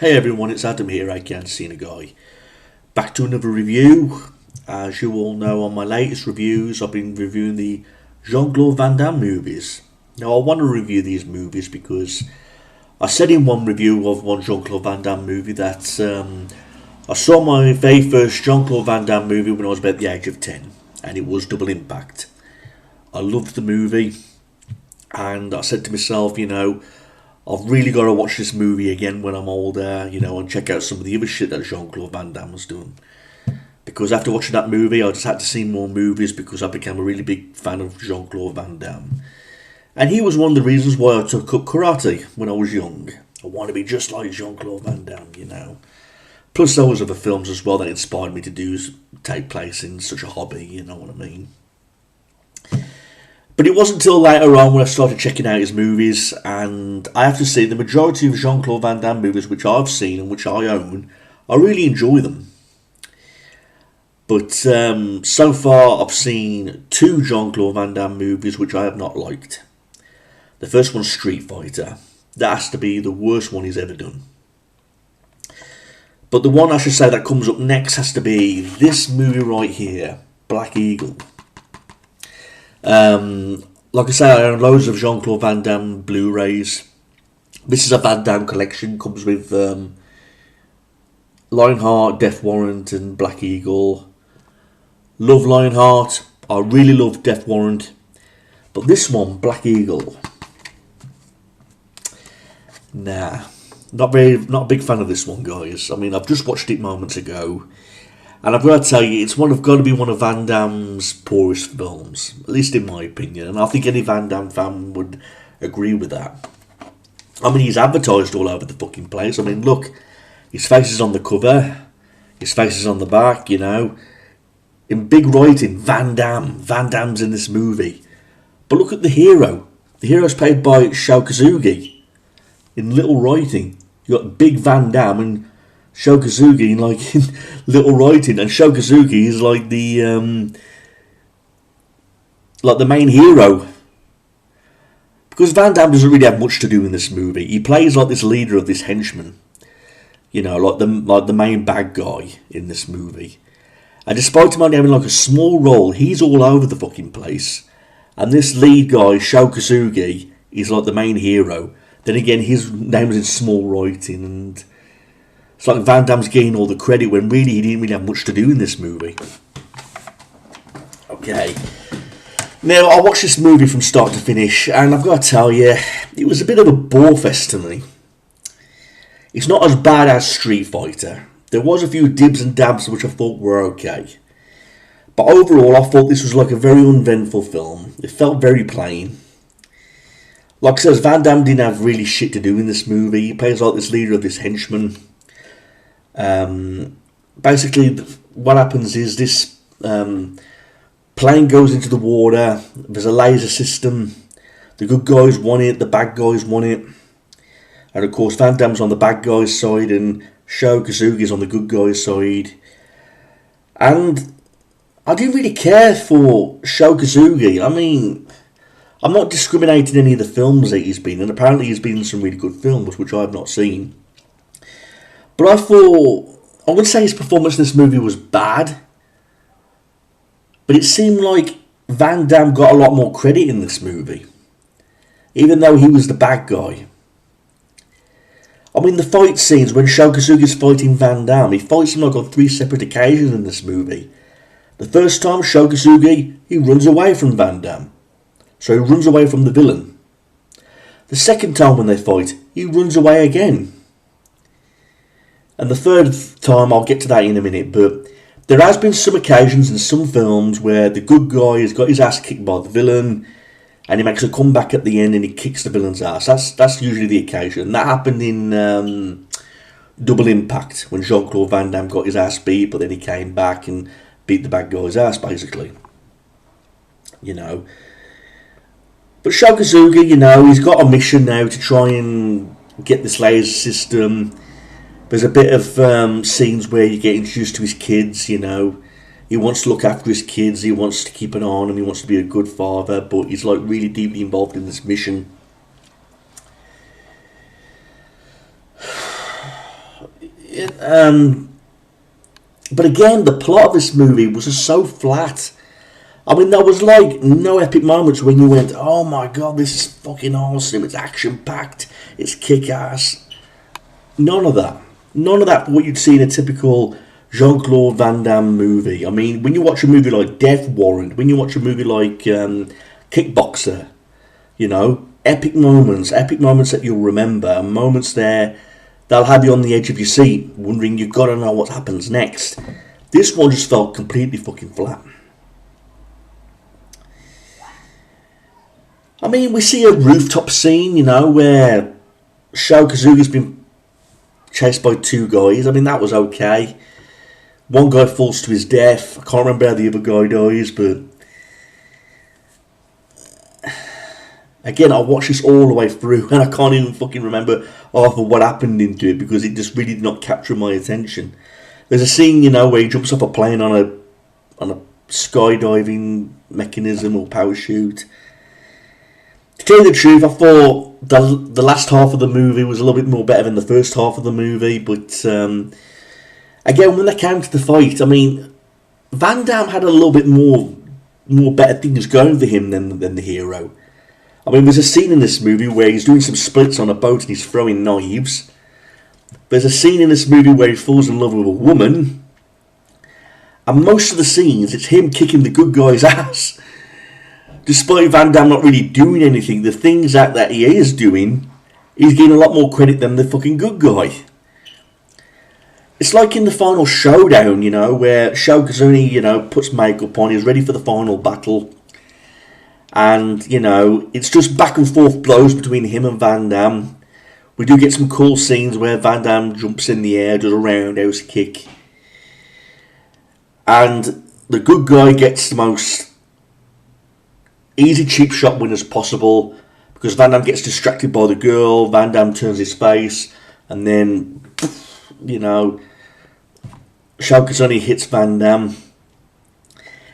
Hey everyone, it's Adam here, aka Cena Guy. Back to another review. As you all know, on my latest reviews, I've been reviewing the Jean-Claude Van Damme movies. Now, I want to review these movies because I said in one review of one Jean-Claude Van Damme movie that I saw my very first Jean-Claude Van Damme movie when I was about the age of 10, and it was Double Impact. I loved the movie, and I said to myself, I've really got to watch this movie again when I'm older, and check out some of the other shit that Jean-Claude Van Damme was doing. Because after watching that movie, I just had to see more movies because I became a really big fan of Jean-Claude Van Damme. And he was one of the reasons why I took up karate when I was young. I want to be just like Jean-Claude Van Damme. Plus there was other films as well that inspired me to take place in such a hobby, you know what I mean? But it wasn't until later on when I started checking out his movies, and I have to say the majority of Jean-Claude Van Damme movies which I've seen and which I own, I really enjoy them. But so far I've seen two Jean-Claude Van Damme movies which I have not liked. The first one's Street Fighter. That has to be the worst one he's ever done. But the one I should say that comes up next has to be this movie right here, Black Eagle. Like I say, I own loads of Jean-Claude Van Damme Blu-rays. This is a Van Damme collection. Comes with Lionheart, Death Warrant, and Black Eagle. Love Lionheart. I really love Death Warrant, but this one, Black Eagle, nah, not a big fan of this one, guys. I mean, I've just watched it moments ago. And I've got to tell you, got to be one of Van Damme's poorest films, at least in my opinion. And I think any Van Damme fan would agree with that. I mean, he's advertised all over the fucking place. I mean, look, his face is on the cover, his face is on the back, in big writing, Van Damme. Van Damme's in this movie. But look at the hero. The hero's played by Sho Kosugi. In little writing, you got big Van Damme and Sho Kosugi in little writing, and Sho Kosugi is like the main hero. Because Van Damme doesn't really have much to do in this movie. He plays like this leader of this henchman, like the main bad guy in this movie. And despite him only having like a small role, he's all over the fucking place. And this lead guy, Sho Kosugi, is like the main hero. Then again, his name is in small writing, and it's like Van Damme's getting all the credit when really he didn't really have much to do in this movie. Okay. Now, I watched this movie from start to finish, and I've got to tell you, it was a bit of a bore fest to me. It's not as bad as Street Fighter. There was a few dibs and dabs which I thought were okay. But overall, I thought this was like a very uneventful film. It felt very plain. Like I said, Van Damme didn't have really shit to do in this movie. He plays like this leader of this henchman. Basically, what happens is this plane goes into the water. There's a laser system. The good guys want it. The bad guys want it. And of course, Van Damme's on the bad guy's side, and Sho Kosugi's on the good guy's side. And I didn't really care for Sho Kosugi. I mean, I'm not discriminating any of the films that he's been in. Apparently, he's been in some really good films, which I have not seen. But I would say his performance in this movie was bad. But it seemed like Van Damme got a lot more credit in this movie, even though he was the bad guy. I mean, the fight scenes when Sho Kosugi's fighting Van Damme, he fights him like on 3 separate occasions in this movie. The first time, Sho Kosugi, he runs away from Van Damme. So he runs away from the villain. The second time when they fight, he runs away again. And the third time, I'll get to that in a minute, but there has been some occasions in some films where the good guy has got his ass kicked by the villain, and he makes a comeback at the end and he kicks the villain's ass. That's usually the occasion. That happened in Double Impact, when Jean-Claude Van Damme got his ass beat, but then he came back and beat the bad guy's ass, basically. But Sho Kosugi, he's got a mission now to try and get this laser system. There's a bit of scenes where you get introduced to his kids, He wants to look after his kids, he wants to keep an eye on them, he wants to be a good father, but he's like really deeply involved in this mission. But again, the plot of this movie was just so flat. I mean, there was like no epic moments when you went, oh my god, this is fucking awesome, it's action-packed, it's kick-ass. None of that. None of that what you'd see in a typical Jean-Claude Van Damme movie. I mean, when you watch a movie like Death Warrant, when you watch a movie like Kickboxer, you know, epic moments that you'll remember, and moments there that'll have you on the edge of your seat, wondering you've got to know what happens next. This one just felt completely fucking flat. I mean, we see a rooftop scene, you know, where Sho Kosugi's been chased by two guys. I mean, that was okay. One guy falls to his death. I can't remember how the other guy dies, but again, I watched this all the way through, and I can't even fucking remember half of what happened into it because it just really did not capture my attention. There's a scene, you know, where he jumps off a plane on a skydiving mechanism or parachute. To tell you the truth, I thought the last half of the movie was a little bit more better than the first half of the movie, but again, when they came to the fight, I mean, Van Damme had a little bit more better things going for him than the hero. I mean, there's a scene in this movie where he's doing some splits on a boat and he's throwing knives. There's a scene in this movie where he falls in love with a woman. And most of the scenes, it's him kicking the good guy's ass. Despite Van Damme not really doing anything, the things that he is doing, he's getting a lot more credit than the fucking good guy. It's like in the final showdown, you know, where Sho Kosugi, you know, puts makeup on, he's ready for the final battle. And, you know, it's just back and forth blows between him and Van Damme. We do get some cool scenes where Van Damme jumps in the air, does a roundhouse kick. And the good guy gets the most easy cheap shot win as possible because Van Damme gets distracted by the girl, Van Damme turns his face, and then, you know, Sho Kosugi hits Van Damme.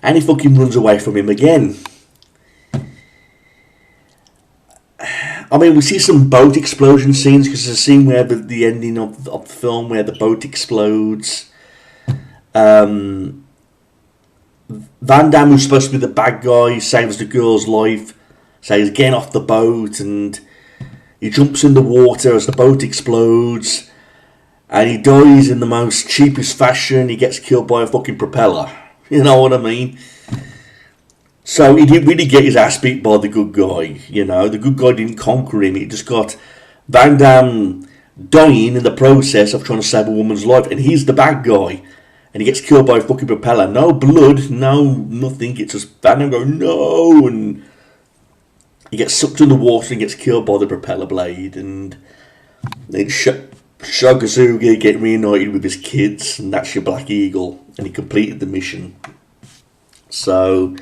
And he fucking runs away from him again. I mean, we see some boat explosion scenes because there's a scene where the ending of the film where the boat explodes. Van Damme, who's supposed to be the bad guy, saves the girl's life, so he's getting off the boat and he jumps in the water as the boat explodes and he dies in the most cheapest fashion. He gets killed by a fucking propeller. You know what I mean? So he didn't really get his ass beat by the good guy, you know. The good guy didn't conquer him. He just got Van Damme dying in the process of trying to save a woman's life. And he's the bad guy. And he gets killed by a fucking propeller. No blood, no nothing. It's just Van Damme going, no. And he gets sucked in the water and gets killed by the propeller blade. And then Sho Kosugi get reunited with his kids. And that's your Black Eagle. And he completed the mission. So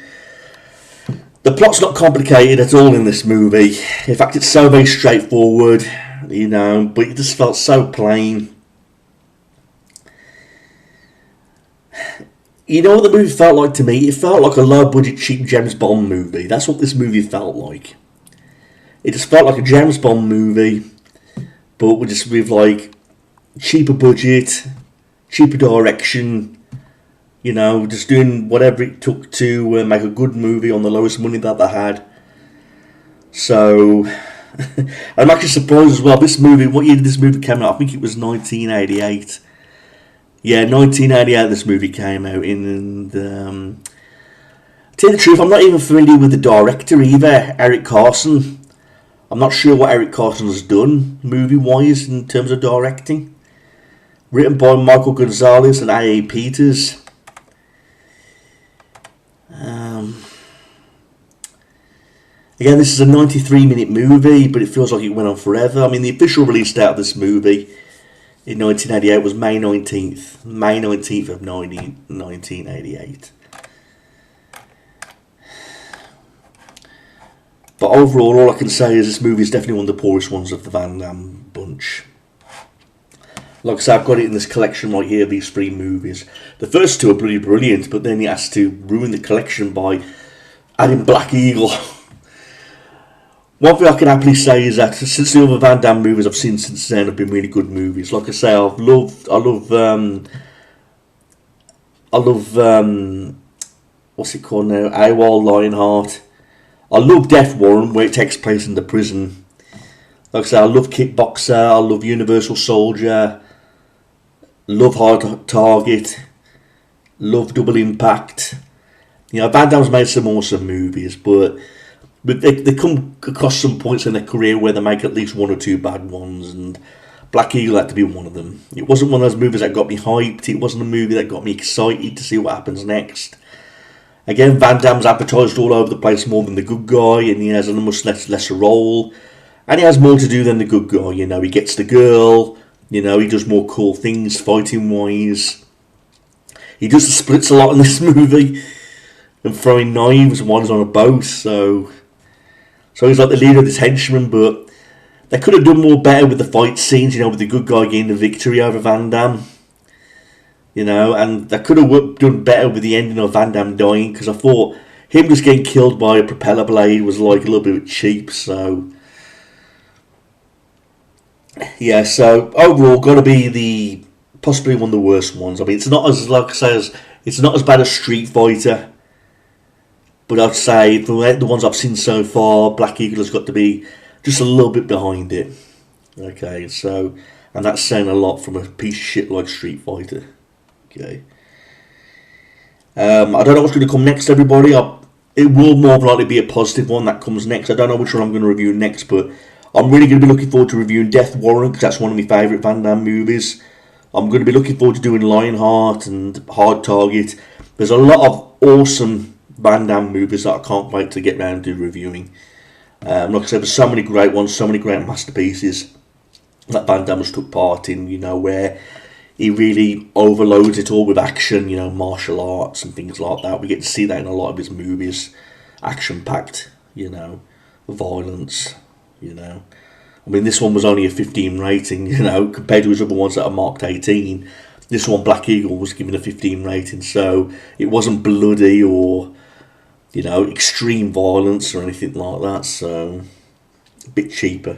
the plot's not complicated at all in this movie. In fact, it's so very straightforward, you know, but it just felt so plain. You know what the movie felt like to me? It felt like a low-budget, cheap James Bond movie. That's what this movie felt like. It just felt like a James Bond movie, but with like cheaper budget, cheaper direction. You know, just doing whatever it took to make a good movie on the lowest money that they had. So, I'm actually surprised as well. This movie, what year did this movie come out? I think it was 1988. Yeah, 1988 this movie came out in. And to tell you the truth, I'm not even familiar with the director either, Eric Carson. I'm not sure what Eric Carson has done, movie-wise, in terms of directing. Written by Michael Gonzalez and A.A. Peters. Again, this is a 93-minute movie, but it feels like it went on forever. I mean, the official release date of this movie in 1988 was May 19th. May 19th of 1988. But overall, all I can say is this movie is definitely one of the poorest ones of the Van Damme bunch. Like I said, I've got it in this collection right here, these three movies. The first two are pretty brilliant, but then he has to ruin the collection by adding Black Eagle. one thing I can happily say is that since the other Van Damme movies I've seen since then have been really good movies. Like I say, I love what's it called now? AWOL Lionheart. I love Death Warrant, where it takes place in the prison. Like I say, I love Kickboxer. I love Universal Soldier. Love Hard Target. Love Double Impact. You know, Van Damme's made some awesome movies, but they come across some points in their career where they make at least one or two bad ones, and Black Eagle had to be one of them. It wasn't one of those movies that got me hyped. It wasn't a movie that got me excited to see what happens next. Again, Van Damme's advertised all over the place more than the good guy, and he has a much lesser role. And he has more to do than the good guy, you know. He gets the girl, you know, he does more cool things fighting-wise. He does the splits a lot in this movie, and throwing knives, and one's on a boat, so he's like the leader of this henchman, but they could have done more better with the fight scenes, you know, with the good guy getting the victory over Van Damme. You know, and they could have done better with the ending of Van Damme dying, because I thought him just getting killed by a propeller blade was like a little bit cheap, so yeah, so overall got to be possibly one of the worst ones. I mean, it's not as, like I say, it's not as bad as Street Fighter, but I'd say the ones I've seen so far, Black Eagle has got to be just a little bit behind it. Okay, so, and that's saying a lot from a piece of shit like Street Fighter. Okay. I don't know what's going to come next, everybody. It will more than likely be a positive one that comes next. I don't know which one I'm going to review next, but I'm really going to be looking forward to reviewing Death Warrant, because that's one of my favourite Van Damme movies. I'm going to be looking forward to doing Lionheart and Hard Target. There's a lot of awesome Van Damme movies that I can't wait to get round to reviewing. Like I said, there's so many great ones, so many great masterpieces that Van Damme has took part in, you know, where he really overloads it all with action, you know, martial arts and things like that. We get to see that in a lot of his movies. Action-packed, you know, violence, you know. I mean, this one was only a 15 rating, you know, compared to his other ones that are marked 18. This one, Black Eagle, was given a 15 rating, so it wasn't bloody or, you know, extreme violence or anything like that, so a bit cheaper.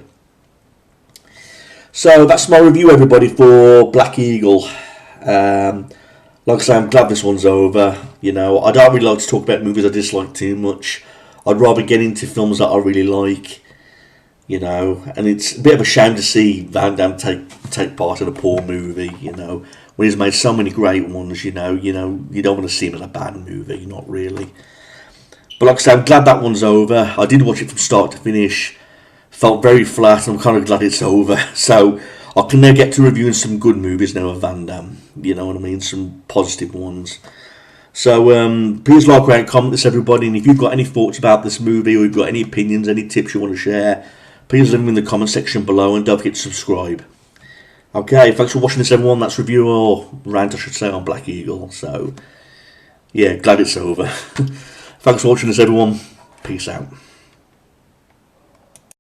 So that's my review, everybody, for Black Eagle. Like I say, I'm glad this one's over. You know, I don't really like to talk about movies I dislike too much. I'd rather get into films that I really like. You know, and it's a bit of a shame to see Van Damme take part in a poor movie. You know, when he's made so many great ones. You know, you don't want to see him in a bad movie, not really. But like I say, I'm glad that one's over. I did watch it from start to finish. Felt very flat, and I'm kind of glad it's over. So I can now get to reviewing some good movies now of Van Damme. You know what I mean? Some positive ones. So please like, rate, comment this, everybody. And if you've got any thoughts about this movie, or you've got any opinions, any tips you want to share, please leave them in the comment section below, and don't forget to subscribe. Okay, thanks for watching this, everyone. That's review, or rant I should say, on Black Eagle. So yeah, glad it's over. Thanks for watching this, everyone. Peace out.